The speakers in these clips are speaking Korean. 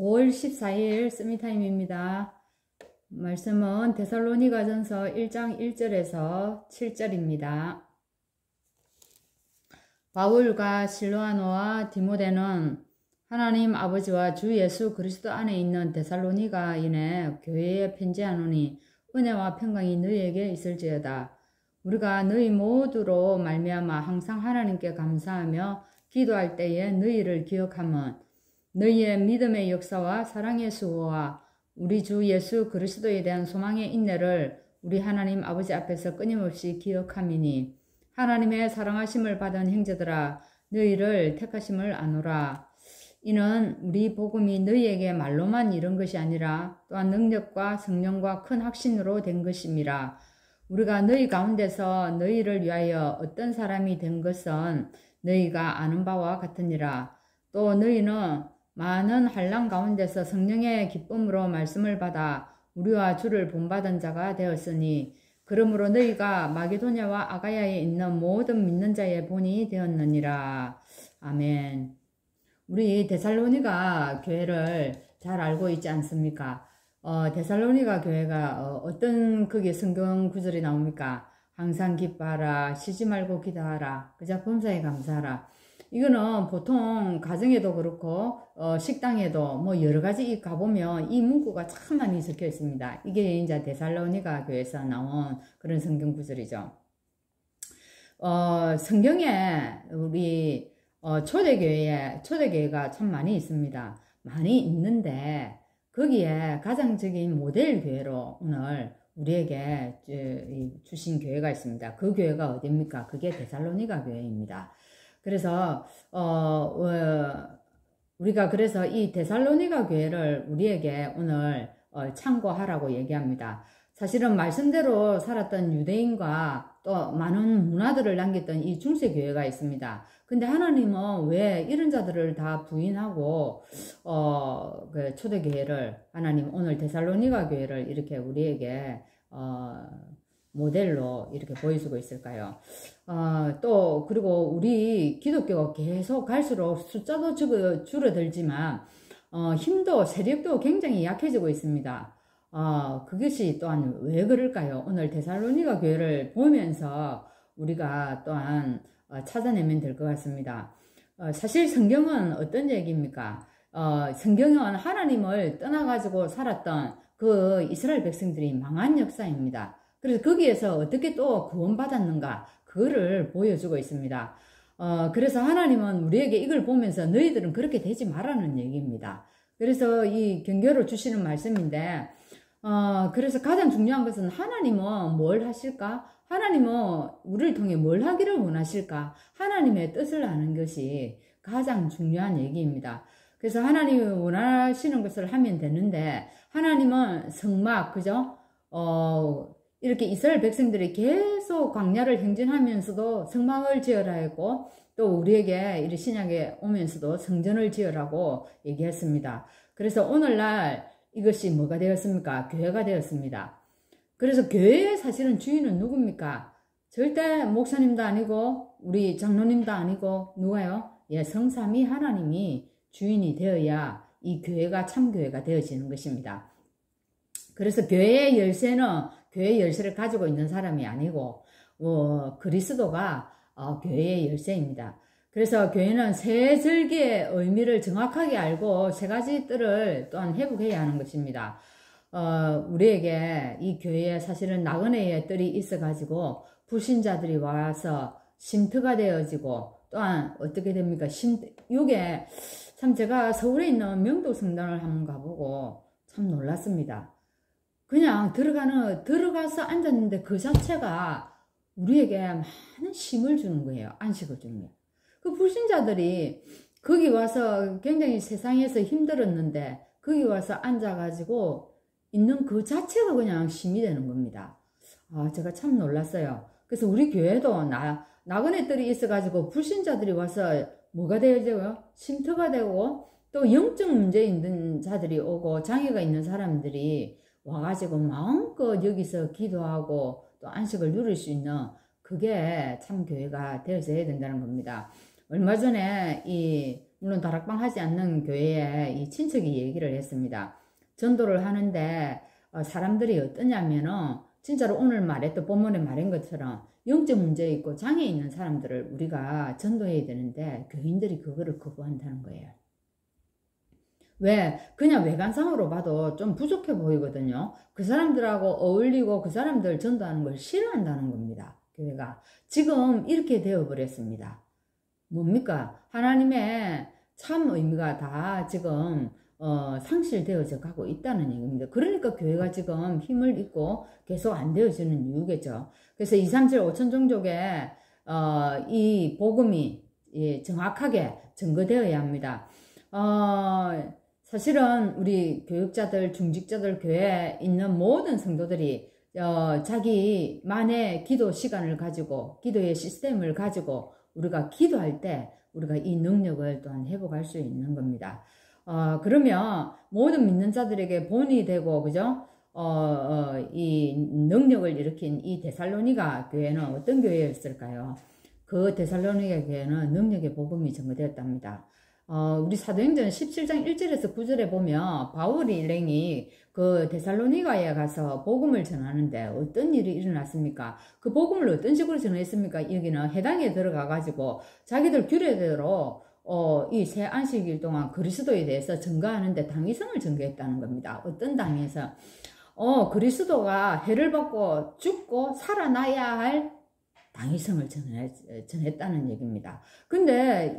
5월 14일 쓰미타임입니다. 말씀은 데살로니가전서 1장 1절에서 7절입니다. 바울과 실로아노와 디모데는 하나님 아버지와 주 예수 그리스도 안에 있는 데살로니가인의 교회에 편지하노니 은혜와 평강이 너희에게 있을지어다. 우리가 너희 모두로 말미암아 항상 하나님께 감사하며 기도할 때에 너희를 기억하면 너희의 믿음의 역사와 사랑의 수고와 우리 주 예수 그리스도에 대한 소망의 인내를 우리 하나님 아버지 앞에서 끊임없이 기억함이니 하나님의 사랑하심을 받은 형제들아 너희를 택하심을 아노라. 이는 우리 복음이 너희에게 말로만 이른 것이 아니라 또한 능력과 성령과 큰 확신으로 된 것임이라. 우리가 너희 가운데서 너희를 위하여 어떤 사람이 된 것은 너희가 아는 바와 같으니라. 또 너희는 많은 환난 가운데서 성령의 기쁨으로 말씀을 받아 우리와 주를 본받은 자가 되었으니 그러므로 너희가 마게도냐와 아가야에 있는 모든 믿는 자의 본이 되었느니라. 아멘. 우리 데살로니가 교회를 잘 알고 있지 않습니까? 데살로니가 교회가 어떤 그게 성경 구절이 나옵니까? 항상 기뻐하라, 쉬지 말고 기도하라, 그저 범사에 감사하라. 이거는 보통 가정에도 그렇고 식당에도 뭐 여러 가지 가보면 이 문구가 참 많이 적혀 있습니다. 이게 이제 데살로니가 교회에서 나온 그런 성경 구절이죠. 성경에 우리 초대교회가 참 많이 있습니다. 많이 있는데 거기에 가장적인 모델 교회로 오늘 우리에게 주신 교회가 있습니다. 그 교회가 어디입니까? 그게 데살로니가 교회입니다. 그래서 우리가 그래서 이 데살로니가 교회를 우리에게 오늘 참고하라고 얘기합니다. 사실은 말씀대로 살았던 유대인과 또 많은 문화들을 남겼던 이 중세교회가 있습니다. 근데 하나님은 왜 이런 자들을 다 부인하고 그 초대교회를 하나님 오늘 데살로니가 교회를 이렇게 우리에게 모델로 이렇게 보여주고 있을까요? 또 그리고 우리 기독교가 계속 갈수록 숫자도 줄어들지만 힘도 세력도 굉장히 약해지고 있습니다. 그것이 또한 왜 그럴까요? 오늘 데살로니가 교회를 보면서 우리가 또한 찾아내면 될 것 같습니다. 사실 성경은 어떤 얘기입니까? 성경은 하나님을 떠나가지고 살았던 그 이스라엘 백성들이 망한 역사입니다. 그래서 거기에서 어떻게 또 구원받았는가 그거를 보여주고 있습니다. 그래서 하나님은 우리에게 이걸 보면서 너희들은 그렇게 되지 말라는 얘기입니다. 그래서 이 경계로 주시는 말씀인데 그래서 가장 중요한 것은 하나님은 뭘 하실까? 하나님은 우리를 통해 뭘 하기를 원하실까? 하나님의 뜻을 아는 것이 가장 중요한 얘기입니다. 그래서 하나님이 원하시는 것을 하면 되는데 하나님은 성막 그죠? 이렇게 이스라엘 백성들이 계속 광야를 행진하면서도 성막을 지으라 했고 또 우리에게 이 신약에 오면서도 성전을 지으라고 얘기했습니다. 그래서 오늘날 이것이 뭐가 되었습니까? 교회가 되었습니다. 그래서 교회의 사실은 주인은 누굽니까? 절대 목사님도 아니고 우리 장로님도 아니고 누가요? 예, 성삼위 하나님이 주인이 되어야 이 교회가 참교회가 되어지는 것입니다. 그래서 교회의 열쇠는 교회의 열쇠를 가지고 있는 사람이 아니고 그리스도가 교회의 열쇠입니다. 그래서 교회는 세 절기의 의미를 정확하게 알고 세 가지 뜰을 또한 회복해야 하는 것입니다. 우리에게 이 교회에 사실은 나그네의 뜰이 있어가지고 불신자들이 와서 쉼터가 되어지고 또한 어떻게 됩니까? 이게 참 제가 서울에 있는 명도성당을 한번 가보고 참 놀랐습니다. 그냥 들어가서 앉았는데 그 자체가 우리에게 많은 쉼을 주는 거예요. 안식을 주는 거예요. 그 불신자들이 거기 와서 굉장히 세상에서 힘들었는데 거기 와서 앉아가지고 있는 그 자체가 그냥 쉼이 되는 겁니다. 제가 참 놀랐어요. 그래서 우리 교회도 나그네들이 있어가지고 불신자들이 와서 뭐가 되어져요? 쉼터가 되고 또 영적 문제 있는 자들이 오고 장애가 있는 사람들이 와가지고 마음껏 여기서 기도하고 또 안식을 누릴 수 있는 그게 참 교회가 되어져야 된다는 겁니다. 얼마 전에 이 물론 다락방 하지 않는 교회에 이 친척이 얘기를 했습니다. 전도를 하는데 사람들이 어떠냐면은 진짜로 오늘 말했던 본문에 말한 것처럼 영적 문제 있고 장애 있는 사람들을 우리가 전도해야 되는데 교인들이 그거를 거부한다는 거예요. 왜? 그냥 외관상으로 봐도 좀 부족해 보이거든요. 그 사람들하고 어울리고 그 사람들 전도하는 걸 싫어한다는 겁니다. 교회가. 지금 이렇게 되어버렸습니다. 뭡니까? 하나님의 참 의미가 다 지금 상실되어져 가고 있다는 얘기입니다. 그러니까 교회가 지금 힘을 잃고 계속 안 되어지는 이유겠죠. 그래서 237 5천 종족의 이 복음이 정확하게 증거되어야 합니다. 사실은 우리 교육자들, 중직자들, 교회에 있는 모든 성도들이 자기만의 기도 시간을 가지고 기도의 시스템을 가지고 우리가 기도할 때 우리가 이 능력을 또한 회복할 수 있는 겁니다. 그러면 모든 믿는 자들에게 본이 되고, 그죠? 이 능력을 일으킨 이 데살로니가 교회는 어떤 교회였을까요? 그 데살로니가 교회는 능력의 복음이 증거되었답니다. 우리 사도행전 17장 1절에서 9절에 보면 바울이 일행이 그 데살로니가에 가서 복음을 전하는데 어떤 일이 일어났습니까? 그 복음을 어떤 식으로 전했습니까? 여기는 해당에 들어가 가지고 자기들 규례대로 이 새 안식일 동안 그리스도에 대해서 증거하는데 당위성을 증거했다는 겁니다. 어떤 당에서 그리스도가 해를 받고 죽고 살아나야 할 당위성을 전했다는 얘기입니다. 근데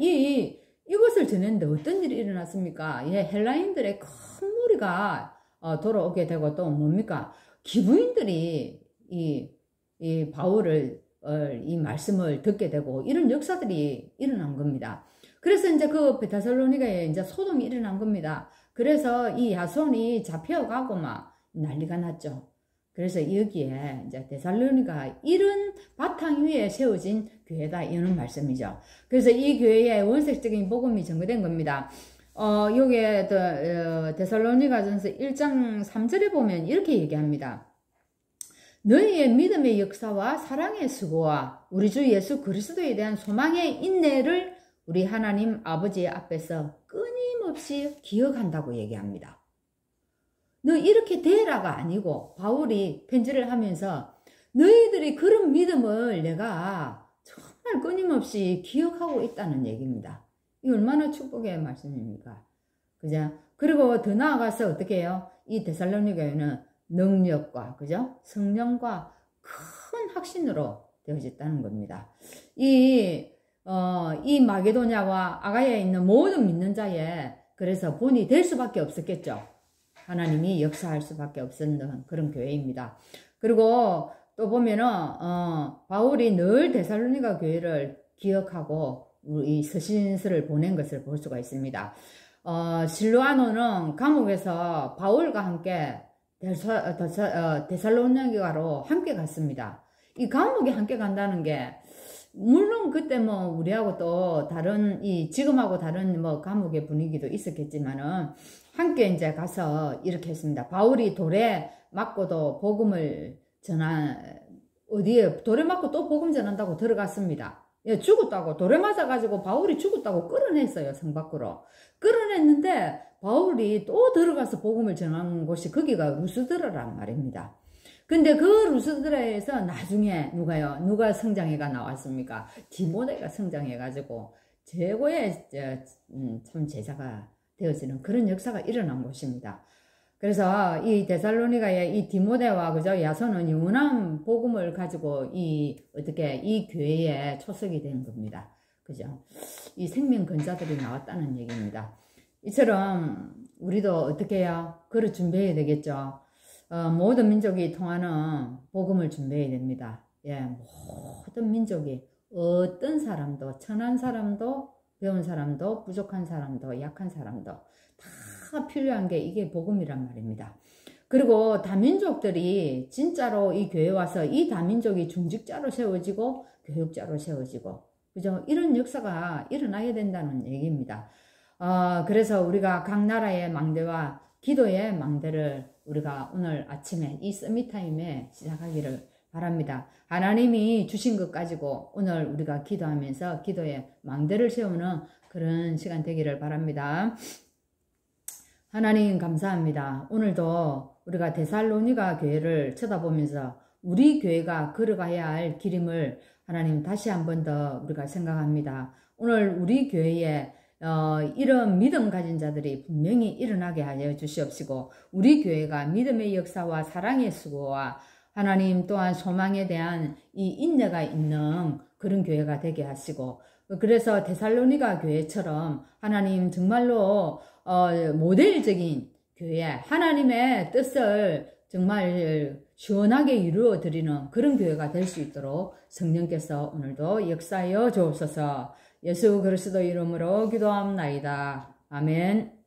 이것을 전했는데 어떤 일이 일어났습니까? 헬라인들의 큰 무리가 돌아오게 되고 또 뭡니까? 기부인들이 이 바울을 이 말씀을 듣게 되고 이런 역사들이 일어난 겁니다. 그래서 이제 그 데살로니가에 이제 소동이 일어난 겁니다. 그래서 이 야손이 잡혀가고 막 난리가 났죠. 그래서 여기에 이제 데살로니가 이런 바탕 위에 세워진 교회다 이런 말씀이죠. 그래서 이 교회의 원색적인 복음이 증거된 겁니다. 여기에 데살로니가전서 1장 3절에 보면 이렇게 얘기합니다. 너희의 믿음의 역사와 사랑의 수고와 우리 주 예수 그리스도에 대한 소망의 인내를 우리 하나님 아버지 앞에서 끊임없이 기억한다고 얘기합니다. 너 이렇게 되라가 아니고 바울이 편지를 하면서 너희들이 그런 믿음을 내가 정말 끊임없이 기억하고 있다는 얘기입니다. 이 얼마나 축복의 말씀입니까? 그죠? 그리고 더 나아가서 어떻게 해요? 이 데살로니가에는 능력과, 그죠? 성령과 큰 확신으로 되어졌다는 겁니다. 이 마게도냐와 아가야에 있는 모든 믿는 자에 그래서 본이 될 수밖에 없었겠죠. 하나님이 역사할 수밖에 없었던 그런 교회입니다. 그리고 또 보면은 바울이 늘 데살로니가 교회를 기억하고 이 서신서를 보낸 것을 볼 수가 있습니다. 실로아노는 감옥에서 바울과 함께 데살로니가로 함께 갔습니다. 이 감옥에 함께 간다는 게 물론 그때 뭐 우리하고 또 다른 지금하고 다른 뭐 감옥의 분위기도 있었겠지만은 함께 이제 가서 이렇게 했습니다. 바울이 돌에 맞고도 복음을 어디에 돌에 맞고 또 복음 전한다고 들어갔습니다. 죽었다고 돌에 맞아가지고 바울이 죽었다고 끌어냈어요. 성 밖으로 끌어냈는데 바울이 또 들어가서 복음을 전한 곳이 거기가 루스드라란 말입니다. 근데 그 루스드라에서 나중에 누가 성장해가 나왔습니까? 디모데가 성장해가지고 최고의 참 제자가 되어지는 그런 역사가 일어난 곳입니다. 그래서 이 데살로니가의 이 디모데와 그죠? 야손은 영원한 복음을 가지고 이 교회에 초석이 된 겁니다. 그죠? 이 생명 근자들이 나왔다는 얘기입니다. 이처럼 우리도 어떻게 해요? 그걸 준비해야 되겠죠. 모든 민족이 통하는 복음을 준비해야 됩니다. 모든 민족이 어떤 사람도 천한 사람도 배운 사람도 부족한 사람도 약한 사람도 다 필요한 게 이게 복음이란 말입니다. 그리고 다민족들이 진짜로 이 교회에 와서 이 다민족이 중직자로 세워지고 교육자로 세워지고 그죠? 이런 역사가 일어나야 된다는 얘기입니다. 그래서 우리가 각 나라의 망대와 기도의 망대를 우리가 오늘 아침에 이 서밋타임에 시작하기를 바랍니다. 하나님이 주신 것 가지고 오늘 우리가 기도하면서 기도의 망대를 세우는 그런 시간 되기를 바랍니다. 하나님 감사합니다. 오늘도 우리가 데살로니가 교회를 쳐다보면서 우리 교회가 걸어가야 할 길임을 하나님 다시 한 번 더 우리가 생각합니다. 오늘 우리 교회에 이런 믿음 가진 자들이 분명히 일어나게 하여 주시옵시고 우리 교회가 믿음의 역사와 사랑의 수고와 하나님 또한 소망에 대한 이 인내가 있는 그런 교회가 되게 하시고 그래서 데살로니가 교회처럼 하나님 정말로 모델적인 교회 하나님의 뜻을 정말 시원하게 이루어 드리는 그런 교회가 될 수 있도록 성령께서 오늘도 역사하여 주옵소서. 예수 그리스도 이름으로 기도합나이다. 아멘.